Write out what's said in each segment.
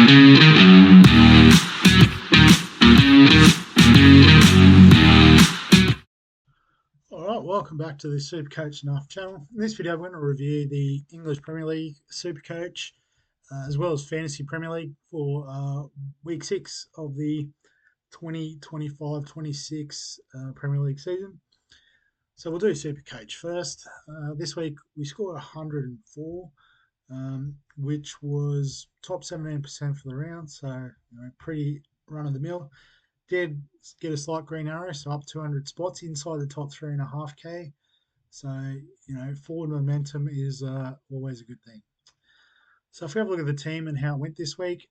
Alright, welcome back to the SuperCoach Enough channel. In this video, I'm going to review the English Premier League SuperCoach as well as Fantasy Premier League for Week 6 of the 2025-26 Premier League season. So we'll do SuperCoach first. This week, we scored 104, which was top 17% for the round, so pretty run-of-the-mill. Did get a slight green arrow, so up 200 spots inside the top 3.5k. So, forward momentum is always a good thing. So if we have a look at the team and how it went this week,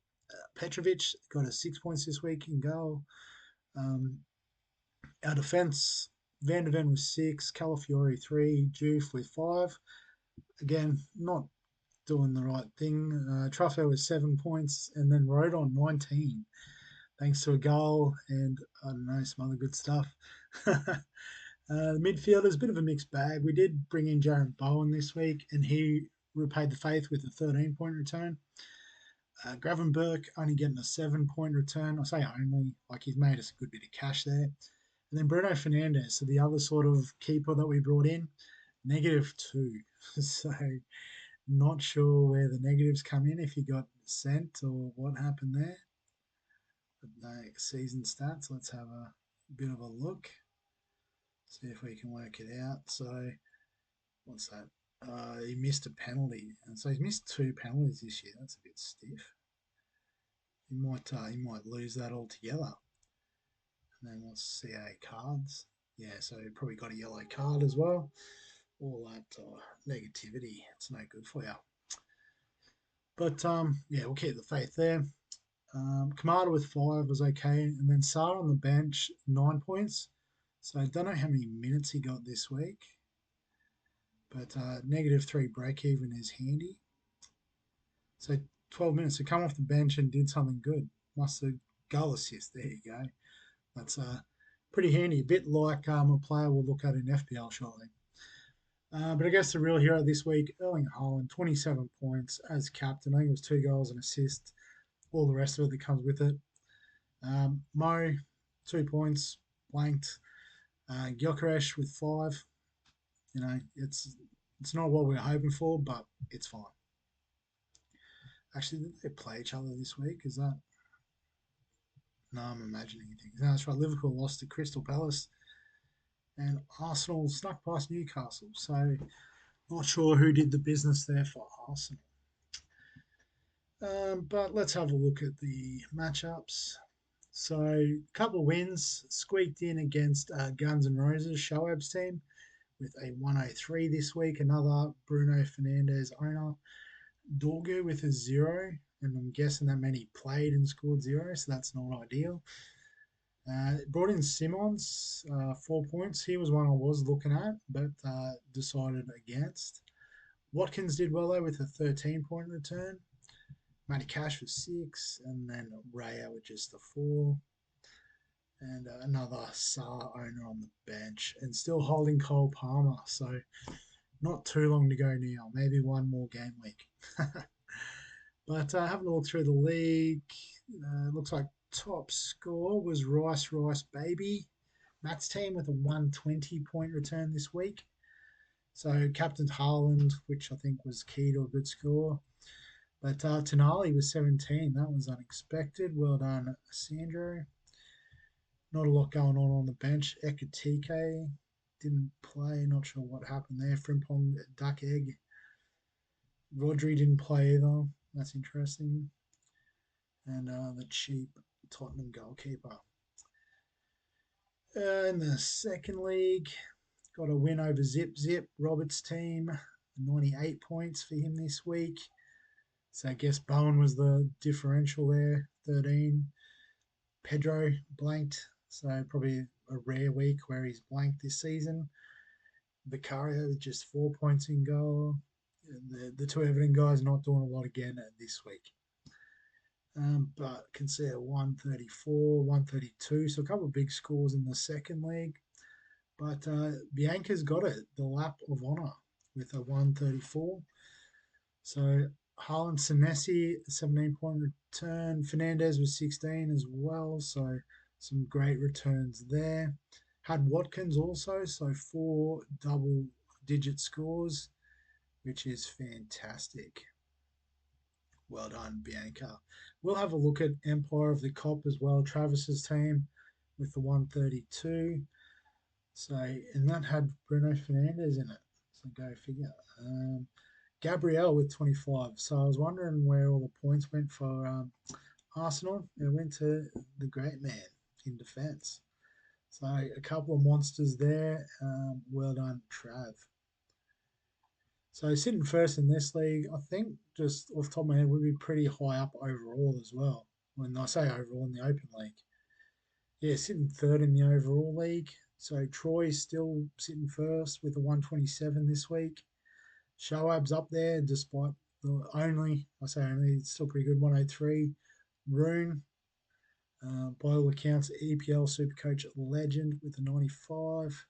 Petrovic got 6 points this week in goal. Our defence, Van de Ven with 6, Calafiori 3, Juve with 5. Again, not doing the right thing. Truffo with 7 points, and then Rodon 19. Thanks to a goal and, I don't know, some other good stuff. The midfielders, a bit of a mixed bag. We did bring in Jared Bowen this week, and he repaid the faith with a 13-point return. Gravenberg only getting a 7-point return. I say only, like he's made us a good bit of cash there. And then Bruno Fernandes, so the other sort of keeper that we brought in, -2. So not sure where the negatives come in, if he got sent or what happened there. The season stats, let's have a bit of a look, see if we can work it out. So what's that? He missed a penalty, and so he's missed 2 penalties this year. That's a bit stiff. He might lose that altogether. And then what's CA cards? Yeah, so he probably got a yellow card as well. All that negativity, it's no good for you. But yeah, we'll keep the faith there. Kamada with 5 was okay, and then Sarr on the bench, 9 points. So I don't know how many minutes he got this week, but -3 break even is handy. So 12 minutes to come off the bench and did something good. Must have goal assist. There you go. That's pretty handy. A bit like a player we'll look at in FPL shortly. But I guess the real hero this week, Erling Haaland, 27 points as captain. I think it was 2 goals and assist. All the rest of it that comes with it. Mo, 2 points, blanked. Gyökeres with 5. It's not what we were hoping for, but it's fine. Actually, did they play each other this week? Is that? No, I'm imagining things. No, that's right. Liverpool lost to Crystal Palace, and Arsenal snuck past Newcastle. So, not sure who did the business there for Arsenal. But let's have a look at the matchups. So, a couple of wins squeaked in against Guns N' Roses, Shoaib's team, with a 103 this week. Another Bruno Fernandes owner, Dorgu with a 0, and I'm guessing that meant he played and scored 0, so that's not ideal. Brought in Simons, 4 points. He was one I was looking at, but decided against. Watkins did well though with a 13-point return. Matty Cash with 6, and then Raya with just a 4. And another Sarr owner on the bench, and still holding Cole Palmer. So not too long to go now. Maybe one more game week. But having a look through the league, looks like top score was Rice Baby, Matt's team, with a 120-point return this week. So captained Haaland, which I think was key to a good score. But Tonali was 17. That was unexpected. Well done, Sandro. Not a lot going on the bench. Ekatike didn't play. Not sure what happened there. Frimpong, Duck Egg. Rodri didn't play either. That's interesting. And the cheap Tottenham goalkeeper. In the second league, got a win over Zip, Robert's team. 98 points for him this week. So I guess Bowen was the differential there, 13. Pedro blanked, so probably a rare week where he's blanked this season. Vicario with just 4 points in goal. The 2 Everton guys not doing a lot again this week. But can see a 134, 132, so a couple of big scores in the second league. But Bianca's got it, the lap of honour, with a 134. So Harlan Senesi, 17-point return. Fernandez was 16 as well, so some great returns there. Had Watkins also, so four double digit scores, which is fantastic. Well done, Bianca. We'll have a look at Empire of the Cop as well, Travis's team with the 132. So, and that had Bruno Fernandez in it. So go figure. Gabriel with 25. So I was wondering where all the points went for Arsenal. It went to the great man in defence. So a couple of monsters there. Well done, Trav. So sitting first in this league, I think just off the top of my head, would be pretty high up overall as well. When I say overall in the Open League, yeah, sitting third in the overall league. So Troy's still sitting first with a 127 this week. Shoab's up there despite the only, I say only, it's still pretty good, 103. Rune, by all accounts, EPL Supercoach legend with a 95.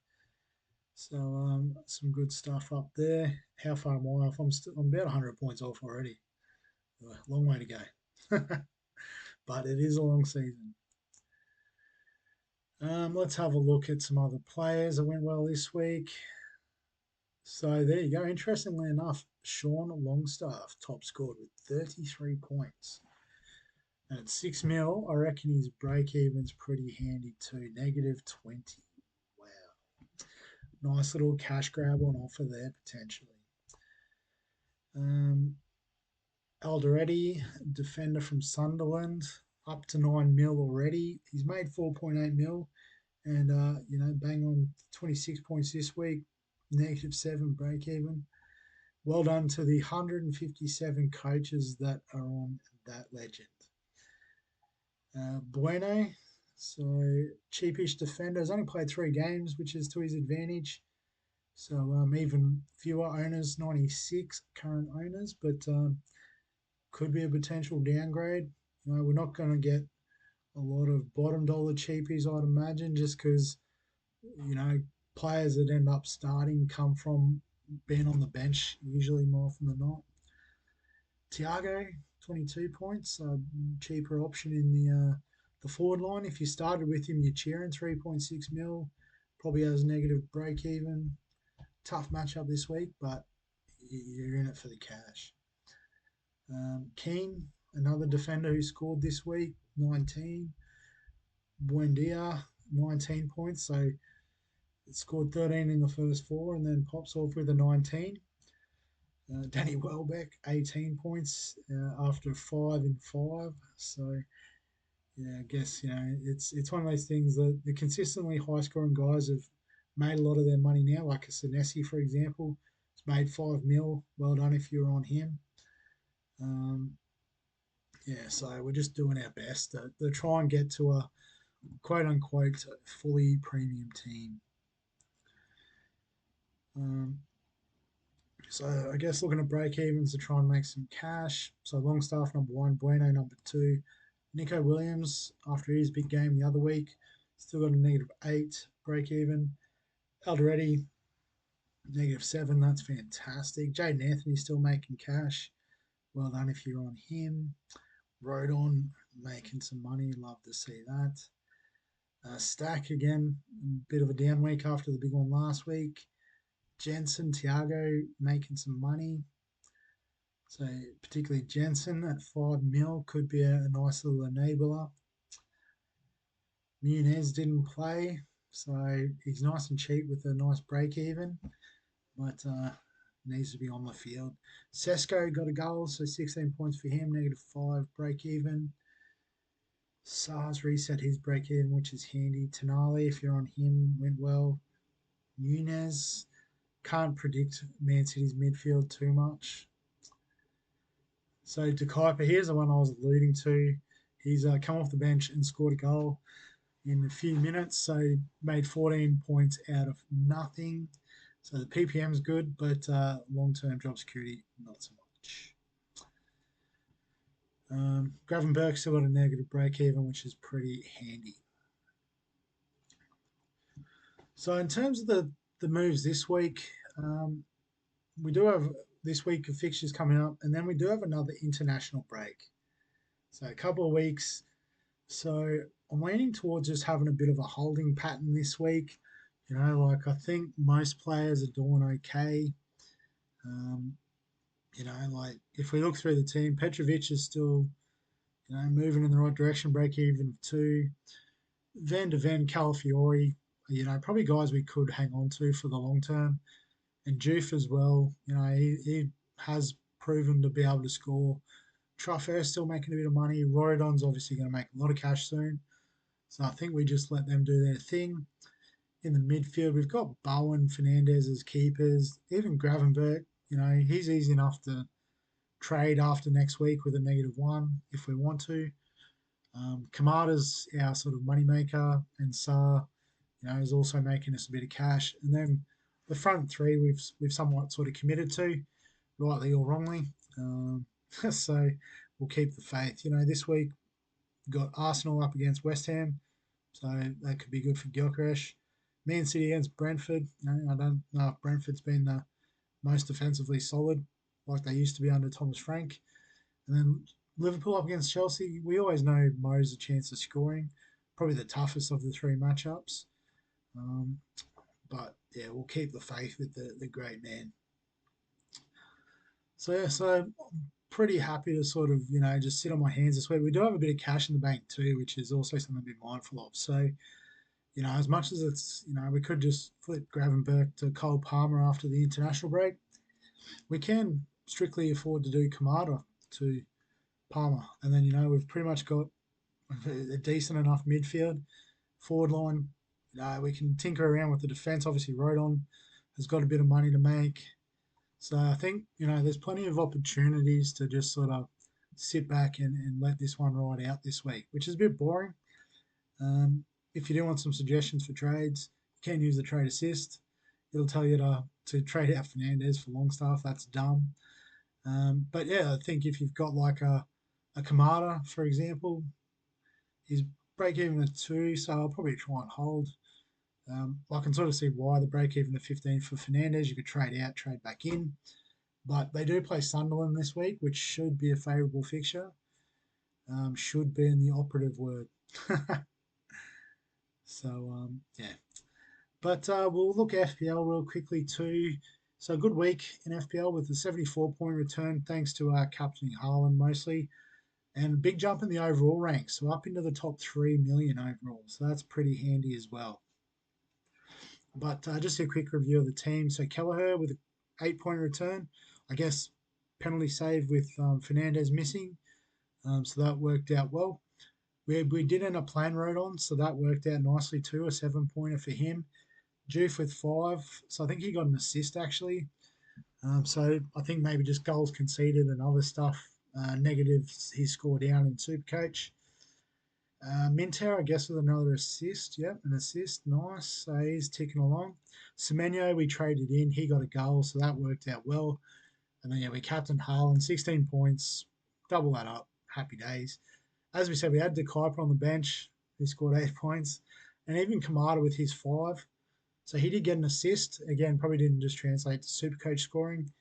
So some good stuff up there. How far am I off? I'm about 100 points off already. Long way to go. But it is a long season. Let's have a look at some other players that went well this week. So there you go. Interestingly enough, Sean Longstaff top scored with 33 points. And at 6 mil, I reckon his break even's pretty handy too. Negative 20. Wow. Nice little cash grab on offer there potentially. Um, Alderete, defender from Sunderland, up to 9 mil already. He's made 4.8 mil and, bang on 26 points this week, negative 7 break even. Well done to the 157 coaches that are on that legend. Bueno, so cheapish defender, has only played 3 games, which is to his advantage. So even fewer owners, 96 current owners, but could be a potential downgrade. We're not going to get a lot of bottom dollar cheapies, I'd imagine, just because players that end up starting come from being on the bench usually more often than not. Tiago, 22 points, cheaper option in the forward line. If you started with him, you're cheering 3.6 mil. Probably has negative break even. Tough matchup this week, but you're in it for the cash. Keane, another defender who scored this week, 19. Buendia, 19 points. So it scored 13 in the first 4 and then pops off with a 19. Danny Welbeck, 18 points after 5 in 5. So, yeah, I guess, it's one of those things that the consistently high scoring guys have made a lot of their money now, like a Senesi, for example. It's made 5 mil. Well done if you're on him. Yeah, so we're just doing our best to try and get to a quote unquote fully premium team. So I guess looking at break evens to try and make some cash. So Longstaff number 1, Bueno number 2, Nico Williams after his big game the other week still got a negative 8 break even. Alderete negative 7, that's fantastic. Jaden Anthony still making cash. Well done if you're on him. Rodon making some money, love to see that. Stack again, bit of a down week after the big one last week. Jensen, Tiago making some money. So particularly Jensen at 5 mil could be a nice little enabler. Muniz didn't play, so he's nice and cheap with a nice break even, but needs to be on the field. Sesko got a goal, so 16 points for him, negative 5 break even. SARS reset his break even, which is handy. Tonali, if you're on him, went well. Nunez, can't predict Man City's midfield too much. So De Kuiper, here's the one I was alluding to. He's come off the bench and scored a goal in a few minutes, so made 14 points out of nothing. So the PPM's good, but long-term job security, not so much. Gravenberg still got a negative break-even, which is pretty handy. So in terms of the moves this week, we do have this week of fixtures coming up, and then we do have another international break. So a couple of weeks. So I'm leaning towards just having a bit of a holding pattern this week. Like I think most players are doing okay. Um, like if we look through the team, Petrovic is still, moving in the right direction, break even of two. Van de Ven, Calafiori, probably guys we could hang on to for the long term. And Juve as well, he has proven to be able to score. Truffaut's still making a bit of money. Rodon's obviously going to make a lot of cash soon. So I think we just let them do their thing. In the midfield, we've got Bowen, Fernandez as keepers. Even Gravenberg, he's easy enough to trade after next week with a -1 if we want to. Kamada's our sort of moneymaker, and Saar, is also making us a bit of cash. And then the front three we've somewhat sort of committed to, rightly or wrongly. So we'll keep the faith. This week we've got Arsenal up against West Ham, so that could be good for Gyökeres. Man City against Brentford. I don't know if Brentford's been the most defensively solid like they used to be under Thomas Frank. And then Liverpool up against Chelsea. We always know Mo's a chance of scoring. Probably the toughest of the three matchups. Um, but yeah, we'll keep the faith with the great man. So I'm pretty happy to sort of just sit on my hands this week. We do have a bit of cash in the bank too, which is also something to be mindful of. So as much as it's we could just flip Gravenberg to Cole Palmer after the international break, we can strictly afford to do Kamada to Palmer, and then we've pretty much got a decent enough midfield, forward line. We can tinker around with the defence. Obviously, Rodon has got a bit of money to make. So I think, there's plenty of opportunities to just sort of sit back and let this one ride out this week, which is a bit boring. If you do want some suggestions for trades, you can use the trade assist. It'll tell you to trade out Fernandez for Longstaff. That's dumb. But yeah, I think if you've got like a Kamada, for example, he's break even at 2, so I'll probably try and hold. I can sort of see why the break even at 15 for Fernandez. You could trade out, trade back in. But they do play Sunderland this week, which should be a favourable fixture. Should be in the operative word. So, yeah. But we'll look at FPL real quickly too. So, a good week in FPL with a 74-point return thanks to our captaining Haaland mostly. And a big jump in the overall ranks, so up into the top 3 million overall. So that's pretty handy as well. But just a quick review of the team. So Kelleher with an 8-point return. I guess penalty save with Fernandez missing. So that worked out well. We did end up playing Rodon, so that worked out nicely too. A 7-pointer for him. Juve with 5. So I think he got an assist actually. So I think maybe just goals conceded and other stuff. Negatives he scored down in Supercoach. Minter, I guess, with another assist. Yep, an assist. Nice. So he's ticking along. Semenyo, we traded in. He got a goal, so that worked out well. And then, yeah, we captained Haaland, 16 points. Double that up. Happy days. As we said, we had De Kuiper on the bench. He scored 8 points. And even Kamada with his 5. So he did get an assist. Again, probably didn't just translate to Supercoach scoring.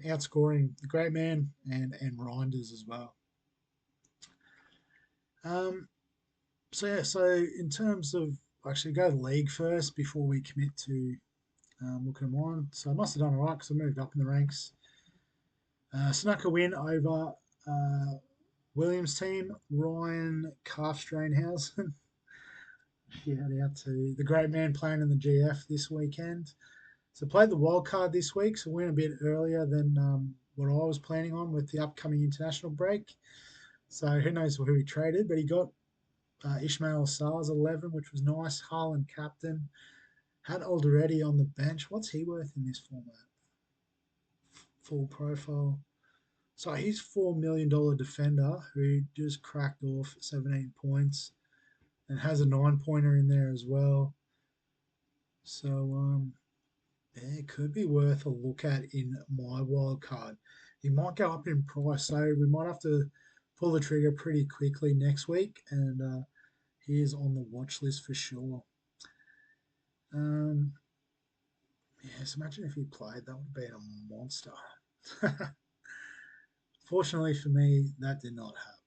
Outscoring the great man and Reinders as well. So in terms of actually go to the league first before we commit to looking at mine. So I must have done all right because I moved up in the ranks. Snuck a win over Williams' team, Ryan Calf Strainhausen. Shout out to the great man playing in the GF this weekend. So played the wild card this week, so went a bit earlier than what I was planning on with the upcoming international break. So who knows who he traded, but he got Ishmael Sarr's 11, which was nice. Haaland captain. Had Alderete on the bench. What's he worth in this format? Full profile. So he's $4 million defender who just cracked off 17 points and has a 9-pointer in there as well. So yeah, it could be worth a look at in my wild card. He might go up in price, so we might have to pull the trigger pretty quickly next week, and he is on the watch list for sure. Um, Yes, imagine if he played, that would have been a monster. Fortunately for me, that did not happen.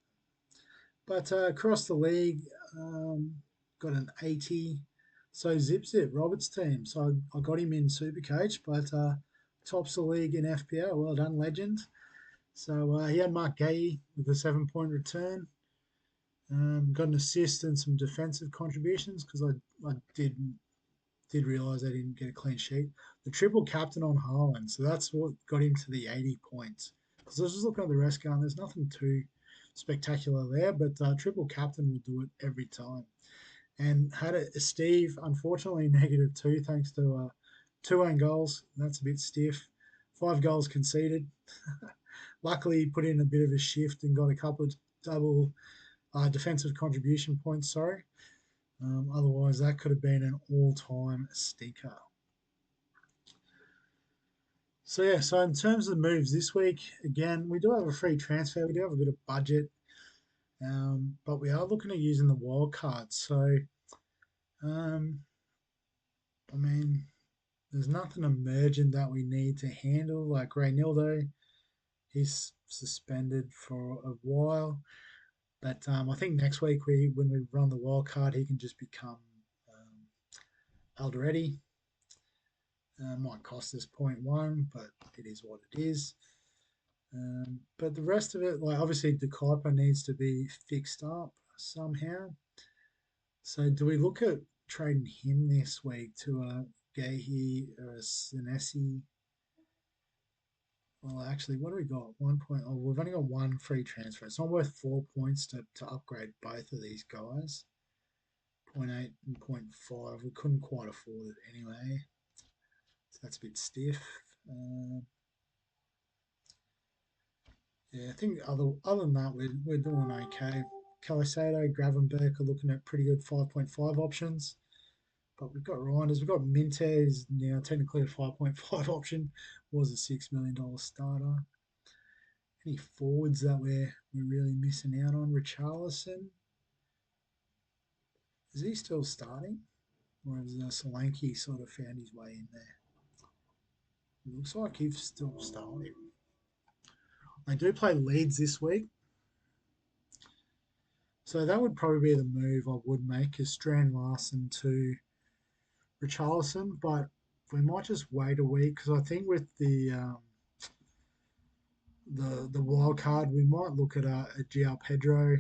But across the league, um, got an 80. So Zip Roberts' team. So I got him in Supercoach, but tops the league in FPL. Well done, legend. So he had Mark Gay with a 7 point return. Got an assist and some defensive contributions because I did realise I didn't get a clean sheet. The triple captain on Haaland, so that's what got him to the 80 points. Because I was just looking at the rest going, there's nothing too spectacular there, but triple captain will do it every time. And had a Steve, unfortunately, -2 thanks to two own goals. That's a bit stiff. 5 goals conceded. Luckily, he put in a bit of a shift and got a couple of double defensive contribution points. Sorry. Otherwise, that could have been an all-time stinker. So yeah, so in terms of the moves this week, again, we do have a free transfer. We do have a bit of budget, but we are looking at using the wild card. So, um, I mean, there's nothing emergent that we need to handle. Like Reynildo, he's suspended for a while, but I think next week when we run the wild card, he can just become Alderete. Might cost us point 0.1, but it is what it is. But the rest of it, like obviously, the Kuiper needs to be fixed up somehow. So, do we look at trading him this week to a Gehi or a Senesi? Well, actually, what do we got? 1 point. Oh, we've only got one free transfer. It's not worth 4 points to upgrade both of these guys. 0.8 and 0.5. We couldn't quite afford it anyway. So that's a bit stiff. Yeah, I think other than that, we're doing okay. Calisato, Gravenberg are looking at pretty good 5.5 options. But we've got Reinders, we've got Mintez now technically a 5.5 option, was a $6 million starter. Any forwards that we're really missing out on? Richarlison, is he still starting? Or has Solanke sort of found his way in there? It looks like he's still starting. They do play Leeds this week. So that would probably be the move I would make is Strand Larson to Richarlison, but we might just wait a week because I think with the wild card we might look at a GL Pedro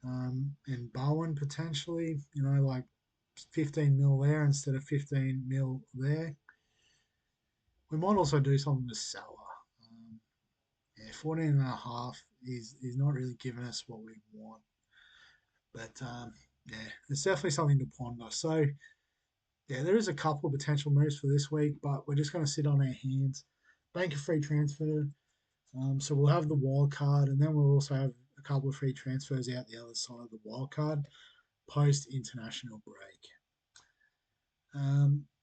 and Bowen potentially. You know, like 15 mil there instead of 15 mil there. We might also do something with Salah. Yeah, 14 and a half is not really giving us what we want, but yeah, it's definitely something to ponder. So yeah, there is a couple of potential moves for this week, but we're just going to sit on our hands, bank a free transfer. So we'll have the wild card, and then we'll also have a couple of free transfers out the other side of the wild card post international break.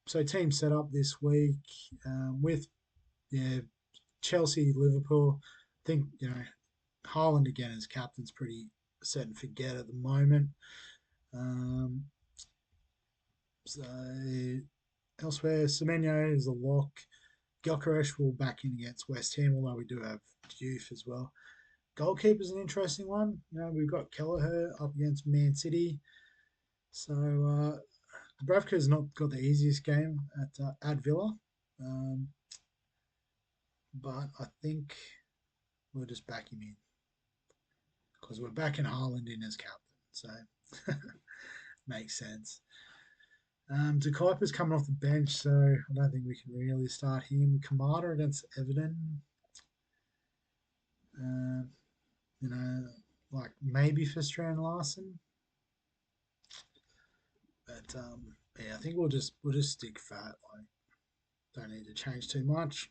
So team set up this week with yeah Chelsea, Liverpool. I think Haaland again as captain's pretty set and forget at the moment. Um, so elsewhere, Semenyo is a lock. Gyökeres will back in against West Ham, although we do have Diouf as well. Goalkeeper's an interesting one. We've got Kelleher up against Man City. So Bravka's not got the easiest game at Villa. Um, but I think we'll just back him in because we're backing Haaland in as captain. So makes sense. De Kuiper's coming off the bench, so I don't think we can really start him. Kamada against Everton. Uh, you know, like maybe for Strand Larson. But yeah, I think we'll just stick fat. Like, don't need to change too much.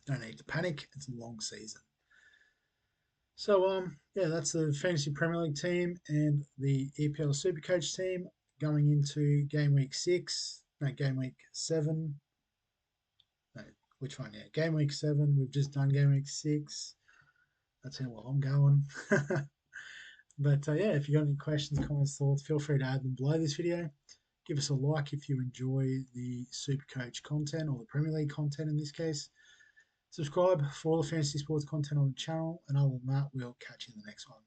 Don't need to panic. It's a long season. So yeah, that's the Fantasy Premier League team and the EPL Supercoach team going into game week 6. No, game week 7. No, which one? Yeah, game week 7. We've just done game week 6. That's how well I'm going. But yeah, if you got any questions, comments, thoughts, feel free to add them below this video. Give us a like if you enjoy the SuperCoach content or the Premier League content in this case. Subscribe for all the fantasy sports content on the channel. And other than that, we'll catch you in the next one.